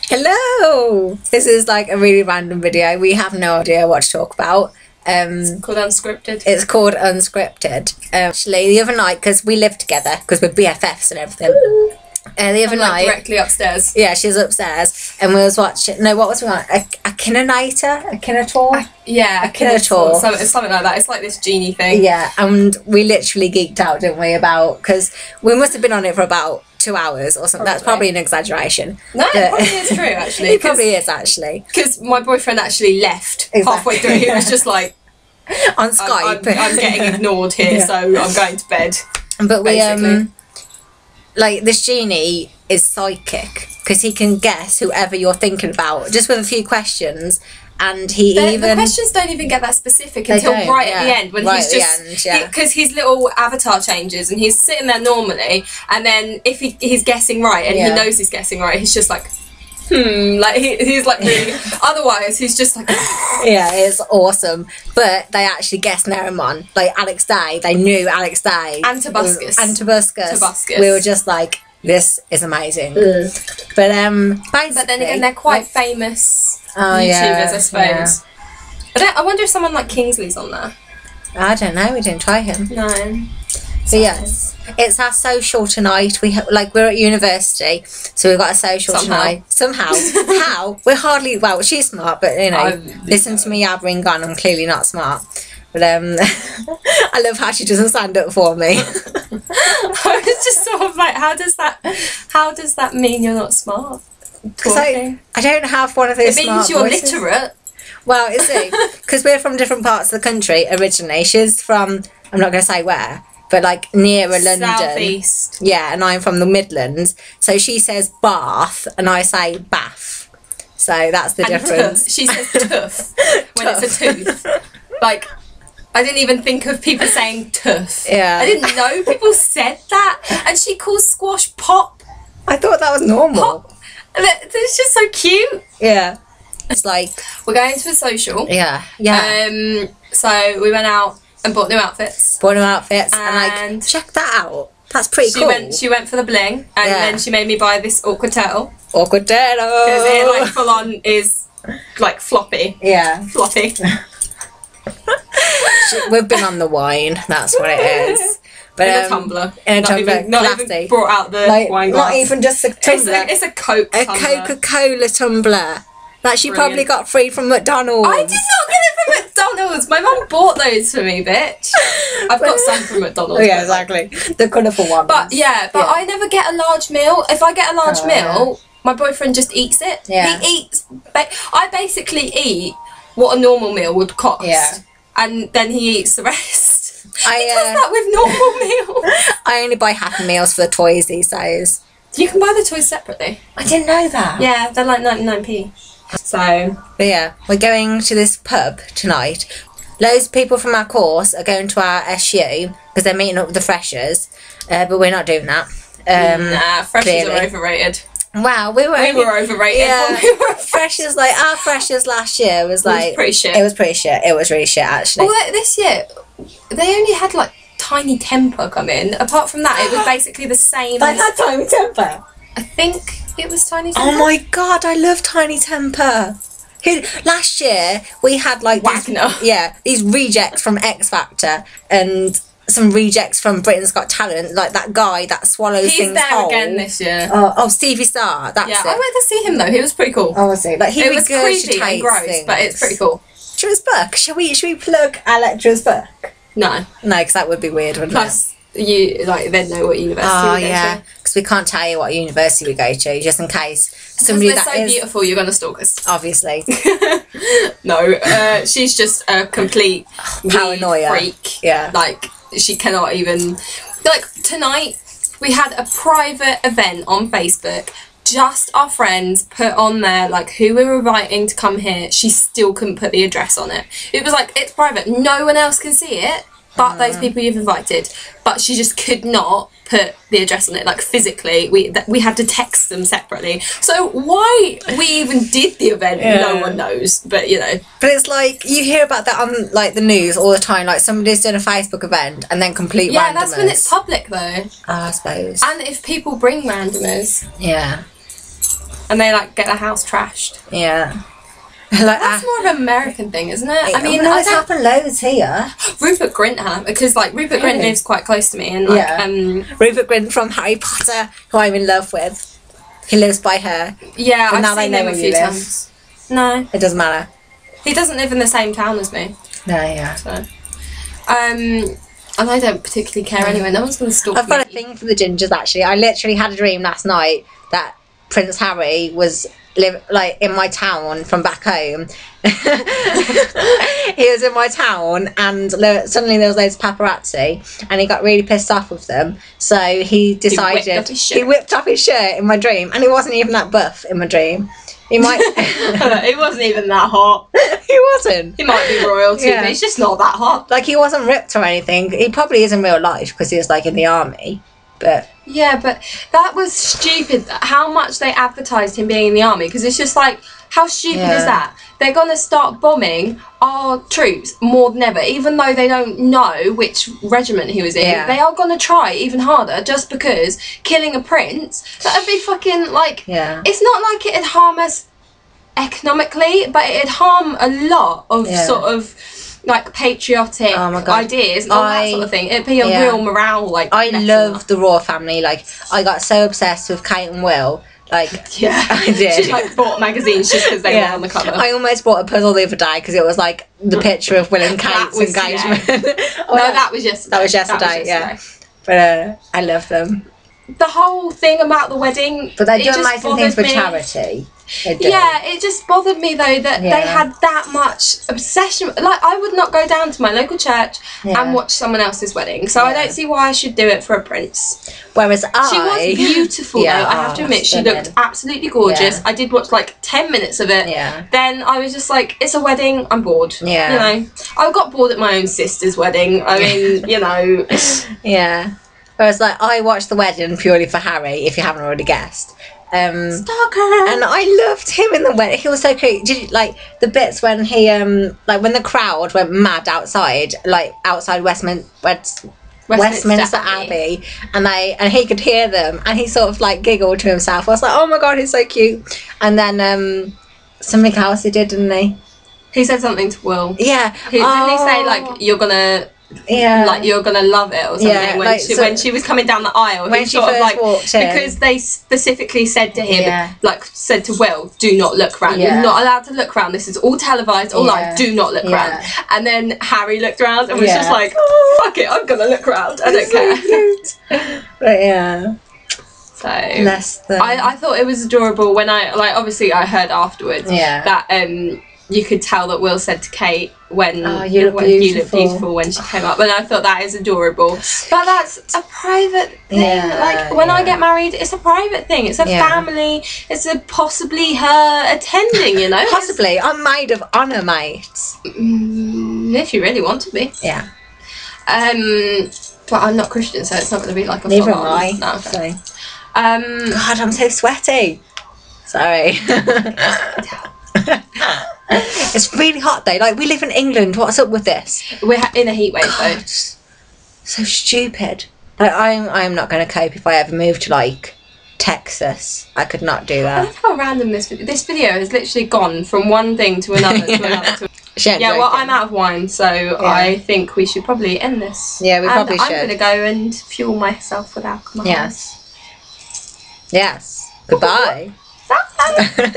Hello! This is like a really random video. We have no idea what to talk about. It's called Unscripted. It's called Unscripted. Actually, the other night, because we live together, because we're BFFs and everything. The other night, directly upstairs. Yeah, she's upstairs, and we was watching. No, what was we on? Akinator? Yeah, Akinator. Something like that. It's like this genie thing. Yeah, and we literally geeked out, didn't we? About because we must have been on it for about 2 hours or something. That's probably an exaggeration. No, it probably is true actually. It probably is actually. Because my boyfriend actually left halfway through. He was just like on Skype. I'm getting ignored here, so I'm going to bed. But we like this genie is psychic because he can guess whoever you're thinking about just with a few questions. And the questions don't even get that specific until right at the end when he's just because his little avatar changes and he's sitting there normally, and then if he's guessing right and he knows he's guessing right, he's just like like he's like really otherwise he's just like yeah, it's awesome. But they actually guessed Nerimon, like Alex Day. They knew Alex Day and Tobuscus. We were just like, this is amazing. But then again, they're quite famous YouTubers, I suppose. I wonder if someone like Kingsley's on there. I don't know. We didn't try him. No. But yes, it's our social tonight. We're at university, so we've got a social tonight. Somehow, how we're hardly she's smart, but listen to me yabbering on. I'm clearly not smart. But I love how she doesn't stand up for me. I was just sort of like, how does that mean you're not smart? Because I don't have one of those. It means you're literate. Well, you see, because we're from different parts of the country originally. She's from, I'm not going to say where, but like nearer London. Southeast. Yeah, and I'm from the Midlands. So she says Bath, and I say Bath. So that's the difference. She says tooth when it's a tooth. Like, I didn't even think of people saying tooth. Yeah. I didn't know people said that. And she calls squash pop. I thought that was normal. Pop. It's just so cute. Yeah. It's like, we're going to a social. Yeah. So we went out and bought new outfits. And check that out. That's pretty cool. She went for the bling, and then she made me buy this awkward turtle. Awkward turtle. Because it like full on is like floppy. Yeah. Floppy. We've been on the wine. That's what it is. But in a tumbler. Not even brought out the wine glass. Not even just a tumbler. It's a Coke tumbler. A Coca-Cola tumbler that she probably got free from McDonald's. I did not get it from McDonald's. My mum bought those for me, bitch. I've got some from McDonald's. Yeah, exactly. The colourful ones. But I never get a large meal. If I get a large meal, my boyfriend just eats it. Yeah. He eats. I basically eat what a normal meal would cost. Yeah. And then he eats the rest. He I does that with normal meals. I only buy Happy Meals for the toys these days. You can buy the toys separately. I didn't know that. Yeah, they're like 99p. So. But yeah, we're going to this pub tonight. Loads of people from our course are going to our SU because they're meeting up with the freshers, but we're not doing that. Nah, freshers are overrated. Wow, we were overrated. Yeah, freshers, like our freshers last year was like... It was pretty shit. It was pretty shit. It was really shit, actually. Well, this year, they only had like Tiny Temper come in. Apart from that, it was basically the same. They had Tiny Temper? I think it was Tiny Temper. Oh my god, I love Tiny Temper. Last year, we had like... Wagner. These rejects from X Factor and... some rejects from Britain's Got Talent, like that guy that swallows things whole. He's there again this year. Oh, Stevie Star, that's it. I went to see him though, he was pretty cool. Honestly, like it was creepy and gross, things. but it's pretty cool. Lecturer's book. Should we plug our lecturer's book? No. No, because that would be weird, wouldn't it? You they'd know what university we go to. Because we can't tell you what university we go to, just in case somebody that is beautiful, you're going to stalk us. Obviously. No, she's just a complete paranoia freak. Yeah. Like, she cannot even... Like, tonight, we had a private event on Facebook. Just our friends put on there, like, who we were inviting to come here. She still couldn't put the address on it. It was like, it's private. No one else can see it but those people you've invited. But she just could not put the address on it, like physically. We had to text them separately. So why we even did the event, no one knows. But you know. But it's like you hear about that on like the news all the time. Like somebody's doing a Facebook event and then complete randomers. Yeah, that's when it's public though. I suppose. And if people bring randomers. Yeah. and they like get their house trashed. Yeah. Like, that's more of an American thing, isn't it? I mean, it's happened loads here. Rupert Grint because like Rupert Grint lives quite close to me, and like Rupert Grint from Harry Potter, who I'm in love with. He lives by her. Yeah, I've seen him a few times. No, it doesn't matter. He doesn't live in the same town as me. No, yeah. So, and I don't particularly care anyway. No one's going to stalk me. I've got a thing for the gingers. Actually, I literally had a dream last night that Prince Harry was like in my town from back home. He was in my town, and suddenly there was loads of paparazzi, and he got really pissed off with them. So he decided he whipped up his shirt in my dream, and he wasn't even that buff in my dream. He might. He wasn't even that hot. He wasn't. He might be royalty, but he's just not that hot. Like, he wasn't ripped or anything. He probably is in real life because he was like in the army. But yeah, but that was stupid. How much they advertised him being in the army, because it's just like, how stupid is that? They're gonna start bombing our troops more than ever, even though they don't know which regiment he was in. They are gonna try even harder just because killing a prince. That'd be fucking like. It's not like it'd harm us economically, but it'd harm a lot of sort of like patriotic ideas and all that sort of thing. It'd be a real morale like. I love the royal family. Like, I got so obsessed with Kate and Will. Like, I did. She like bought magazines just because they were on the cover. I almost bought a puzzle the other day because it was like the picture of Will and Kate's engagement. That was yesterday. That was yesterday. Yeah. But I love them. The whole thing about the wedding, but they do amazing things for charity. Yeah, it just bothered me though that they had that much obsession. Like, I would not go down to my local church and watch someone else's wedding, so I don't see why I should do it for a prince. Whereas she was beautiful though, I have to admit, she looked absolutely gorgeous. I did watch like 10 minutes of it. Then I was just like, it's a wedding, I'm bored. You know, I got bored at my own sister's wedding. I mean, you know. Whereas, like, I watched the wedding purely for Harry, if you haven't already guessed. Stalker. And I loved him in the wedding. He was so cute. Did you like the bits when he like when the crowd went mad outside, like outside Westminster Abbey, and he could hear them, and he sort of like giggled to himself. I was like, oh my god, he's so cute. And then something else he did, didn't he? He said something to Will. Yeah. Didn't he say like, you're gonna like you're gonna love it or something when she was coming down the aisle, when she first like walked in, because they specifically said to him like said to Will, do not look around, you're not allowed to look around, this is all televised, all live, do not look around. And then Harry looked around and was just like, oh, fuck it, I'm gonna look around, I don't care. But so I thought it was adorable when I obviously I heard afterwards that you could tell that Will said to Kate when you look beautiful when she came up, and I thought that is adorable. But that's a private thing. Like, when I get married, it's a private thing. It's a family. It's possibly her attending, you know. Possibly. I'm maid of honour, mate. If you really want to be. Yeah. But I'm not Christian, so it's not going to be like a neither am I. No, okay. God, I'm so sweaty. Sorry. It's really hot though. Like, we live in England. What's up with this? We're in a heat wave though. So stupid. Like, I'm not going to cope if I ever move to like Texas. I could not do that. I love how random this video has literally gone from one thing to another to another. Well, I'm out of wine, so I think we should probably end this. Yeah, we probably should. I'm going to go and fuel myself with alcohol. Yes. Goodbye. Bye.